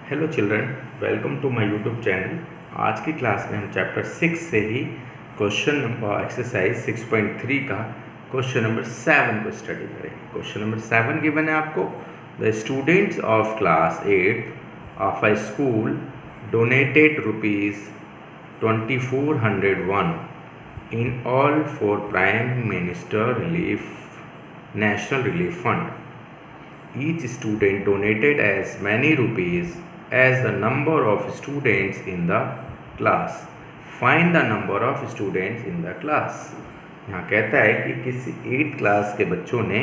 Hello children, welcome to my YouTube channel. आज की class में हम चैप्टर 6 से ही क्वेश्चन नंबर एक्सरसाइज 6.3 का क्वेश्चन नंबर 7 को स्टडी करेंगे। क्वेश्चन नंबर 7 गिवन है आपको। The students of class 8 of a school donated ₹2401 in all for Prime Minister National Relief Fund. Each student donated as many rupees as the number of students in the class. Find the number of students in the class. यहाँ कहता है कि किसी 8th class के बच्चों ने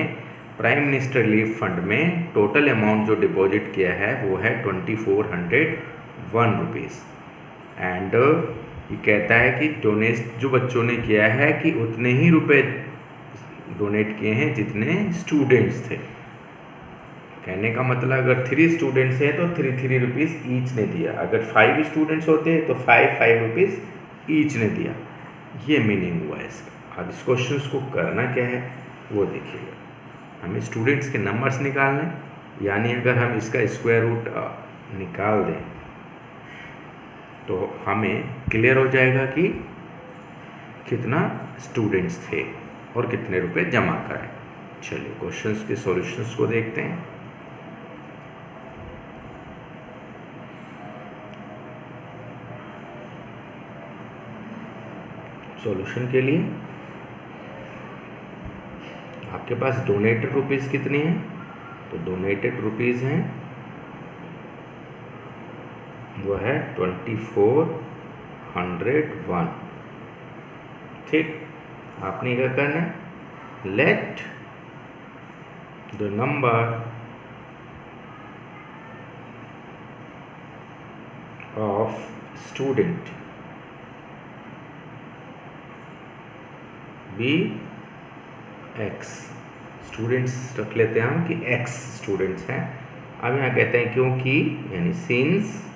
prime minister relief fund में total amount जो डिपॉजिट किया है वो है 2401 रुपीज़। एंड ये कहता है कि डोनेट जो बच्चों ने किया है कि उतने ही रुपए डोनेट किए हैं जितने स्टूडेंट्स थे। कहने का मतलब अगर 3 स्टूडेंट्स हैं तो 3 रुपीज़ ईच ने दिया, अगर 5 स्टूडेंट्स होते हैं तो 5 रुपीज़ ईच ने दिया। ये मीनिंग हुआ है इसका। अब इस क्वेश्चन को करना क्या है वो देखिएगा। हमें स्टूडेंट्स के नंबर्स निकालने, यानी अगर हम इसका स्क्वायर रूट निकाल दें तो हमें क्लियर हो जाएगा कि कितना स्टूडेंट्स थे और कितने रुपए जमा कराए। चलिए क्वेश्चंस के सॉल्यूशंस को देखते हैं। सॉल्यूशन के लिए आपके पास डोनेटेड रुपीज़ कितनी है, तो डोनेटेड रुपीज़ हैं वो है 2401। ठीक, आपने क्या करना है, let the number of student be x. Students रख लेते हैं हम कि एक्स स्टूडेंट्स हैं। अब यहाँ कहते हैं क्योंकि, यानी since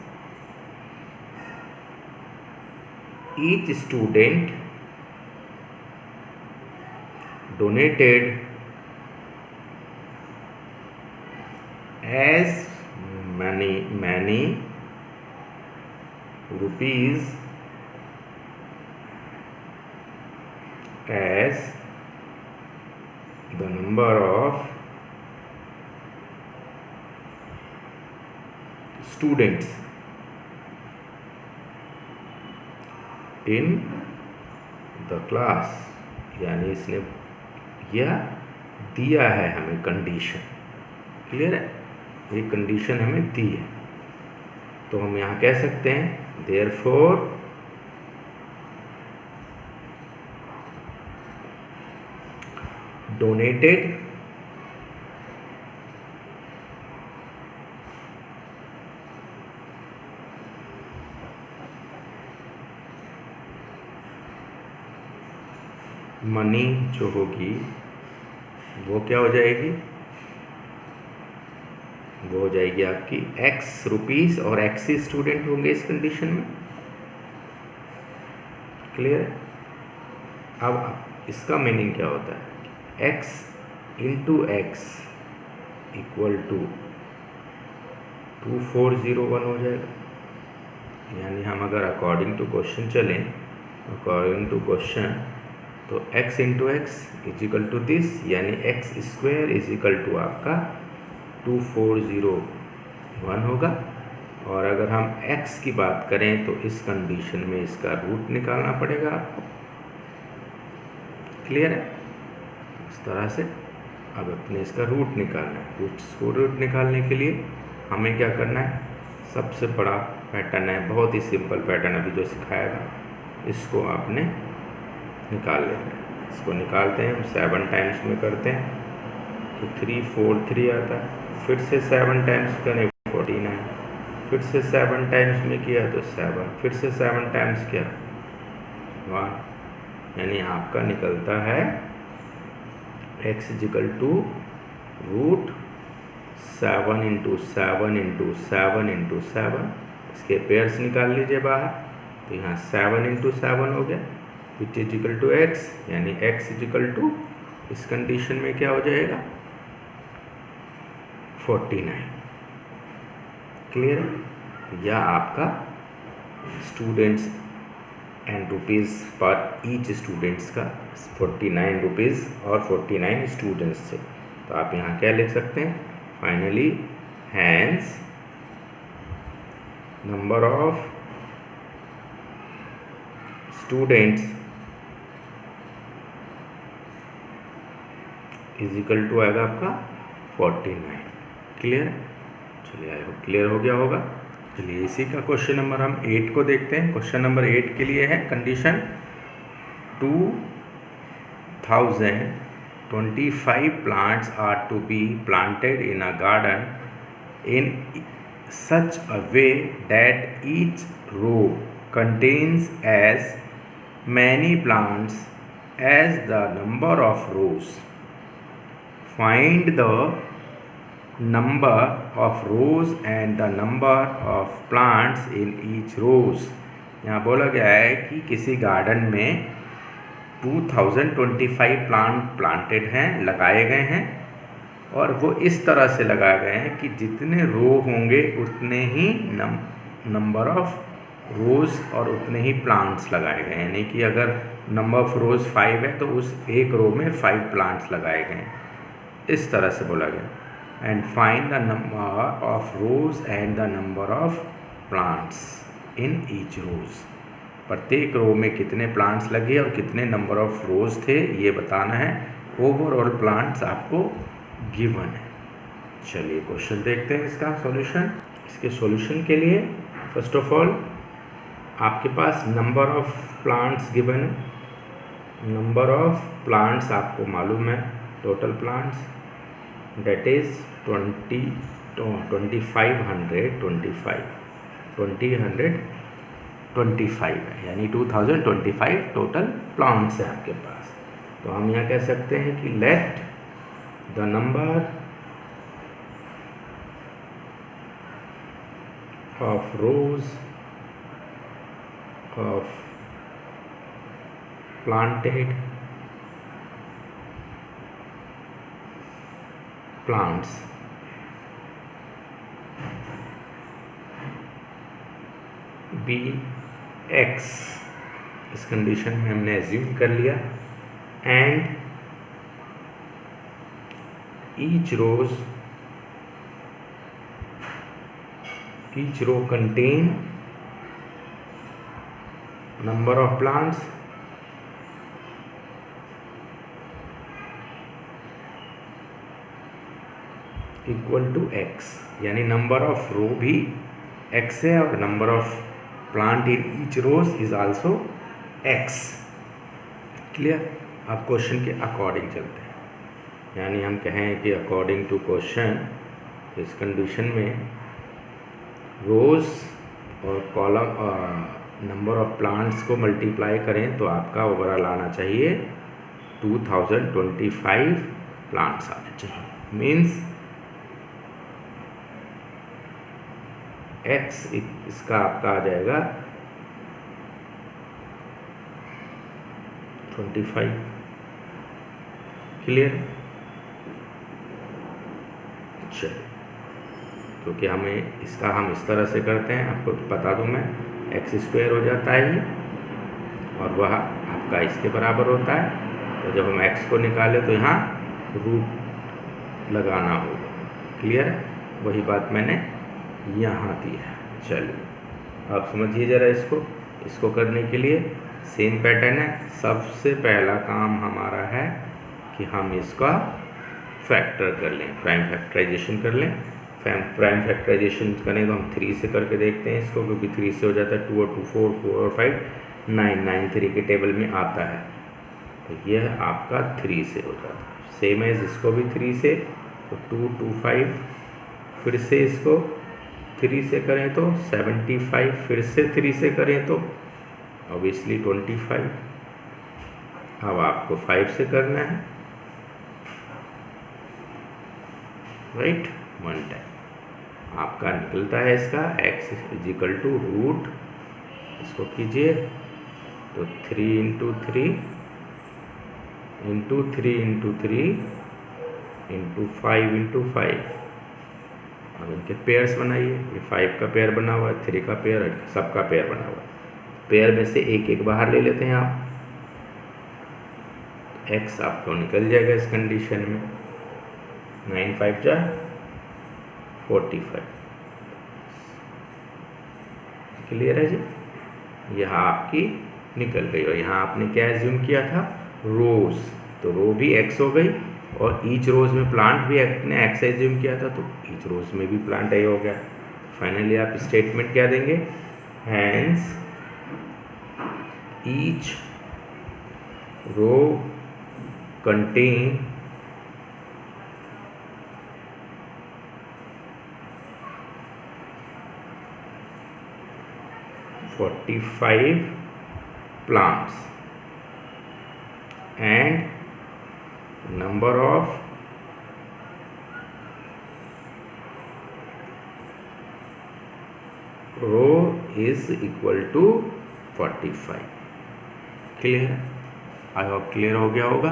each student donated as many rupees as the number of students in the class। यानी इसने यह दिया है हमें कंडीशन। क्लियर है, ये कंडीशन हमें दी है तो हम यहाँ कह सकते हैं देयरफॉर डोनेटेड मनी जो होगी वो क्या हो जाएगी, वो हो जाएगी आपकी एक्स रुपीज़ और एक्स ही स्टूडेंट होंगे इस कंडीशन में। क्लियर है। अब इसका मीनिंग क्या होता है, x into x equal to 2401 हो जाएगा। यानी हम अगर अकॉर्डिंग टू क्वेश्चन चलें, अकॉर्डिंग टू क्वेश्चन तो x into x is equal to this, यानी x square is equal to आपका 2401 होगा। और अगर हम x की बात करें तो इस कंडीशन में इसका रूट निकालना पड़ेगा आपको। क्लियर है। इस तरह से अब अपने इसका रूट निकालना है। रूट निकालने के लिए हमें क्या करना है, सबसे बड़ा पैटर्न है, बहुत ही सिंपल पैटर्न अभी जो सिखाएगा, इसको आपने निकाल लेना है। इसको निकालते हैं हम 7 टाइम्स में करते हैं तो 3 4 3 आता है। फिर से 7 टाइम्स करें 49, फिर से 7 टाइम्स में किया तो 7, फिर से 7 टाइम्स किया 1, यानी आपका निकलता है x is equal to root 7 into 7 into 7 into 7। इसके पेयर्स निकाल लीजिए बाहर, तो यहाँ 7 इंटू 7 हो गया, विच इजिकल टू x, यानी x इजिकल टू इस कंडीशन में क्या हो जाएगा 49। क्लियर है। यह आपका स्टूडेंट्स एंड रुपीज़ पर ईच स्टूडेंट्स का 49 रुपीज़ और 49 स्टूडेंट्स थे। तो आप यहाँ क्या लिख सकते हैं, finally hence number of students is equal to आएगा आपका 49। क्लियर? चलिए, आई होप क्लियर हो गया होगा। चलिए इसी का क्वेश्चन नंबर हम 8 को देखते हैं। क्वेश्चन नंबर 8 के लिए है condition 2025 plants are to be planted in a garden in such a way that each row contains as many plants as the number of rows. Find the number of rows and the number of plants in each rows. यहाँ बोला गया है कि किसी garden में 2025 plant planted हैं, लगाए गए हैं, और वो इस तरह से लगाए गए हैं कि जितने रो होंगे उतने ही नंबर ऑफ रोज़ और उतने ही प्लांट्स लगाए गए हैं। यानी कि अगर नंबर ऑफ रोज़ 5 है तो उस एक रो में 5 प्लांट्स लगाए गए हैं, इस तरह से बोला गया। And find the number of rows and the number of plants in each rows. प्रत्येक रो में कितने प्लांट्स लगे और कितने नंबर ऑफ रोज़ थे ये बताना है। ओवरऑल प्लांट्स आपको गिवन है। चलिए क्वेश्चन देखते हैं इसका सॉल्यूशन। इसके सॉल्यूशन के लिए फर्स्ट ऑफ ऑल आपके पास नंबर ऑफ प्लांट्स गिवन है। नंबर ऑफ प्लांट्स आपको मालूम है, टोटल प्लांट्स डेट इज 2025 है, यानी 2025 टोटल प्लांट्स है आपके पास। तो हम यहाँ कह सकते हैं कि let the number of rows of planted plants be x, इस कंडीशन में हमने एज्यूम कर लिया, and each row contain number of plants equal to x, यानी नंबर ऑफ रो भी x है और number of plant in each rows is also x। Clear? अब क्वेश्चन के अकॉर्डिंग चलते हैं, यानी हम कहें कि अकॉर्डिंग टू क्वेश्चन इस कंडीशन में रोज और कॉलम नंबर ऑफ प्लांट्स को मल्टीप्लाई करें तो आपका ओवरऑल आना चाहिए 2025 प्लांट्स आने चाहिए। मीन्स x इसका आपका आ जाएगा 25। क्लियर? चलिए, क्योंकि हमें इसका हम इस तरह से करते हैं, आपको बता दूं मैं, x² हो जाता है ये, और वह आपका इसके बराबर होता है। तो जब हम x को निकालें तो यहाँ रूट लगाना होगा। क्लियर है? वही बात मैंने यहाँ दी है। चलिए आप समझिए ज़रा इसको करने के लिए सेम पैटर्न है। सबसे पहला काम हमारा है कि हम इसका फैक्टर कर लें, प्राइम फैक्टराइजेशन कर लें। प्राइम फैक्टराइजेशन करें तो हम 3 से करके देखते हैं इसको, क्योंकि 3 से हो जाता है 2 और 2 4, 4 और 5 9, 9 3 के टेबल में आता है। तो यह आपका 3 से हो जाता है। सेम एज इसको भी 3 से, तो 2 2 5, फिर से इसको 3 से करें तो 75, फिर से 3 से करें तो ऑब्वियसली 25। अब आपको 5 से करना है, राइट, 1 टाइम आपका निकलता है इसका x इजिकल टू रूट, इसको कीजिए तो 3 into 3 into 3 into 3 into 5 into 5, अब इनके पेयर्स बनाइए। ये 5 का पेयर बना हुआ है, 3 का पेयर, सबका पेयर बना हुआ है। पेयर में से एक एक बाहर ले लेते हैं आप। x आपको निकल जाएगा इस कंडीशन में, 9 5 जा 45। क्लियर है जी? यहाँ आपकी निकल गई। और यहाँ आपने क्या एज्यूम किया था, रोज, तो रो भी x हो गई, और ईच रोज में प्लांट भी आपने x एज्यूम किया था, तो ईच रोज में भी प्लांट a हो गया। फाइनली आप स्टेटमेंट क्या देंगे, hence each row contain (45) plants and number of row is equal to 45। Clear? I hope clear हो गया होगा।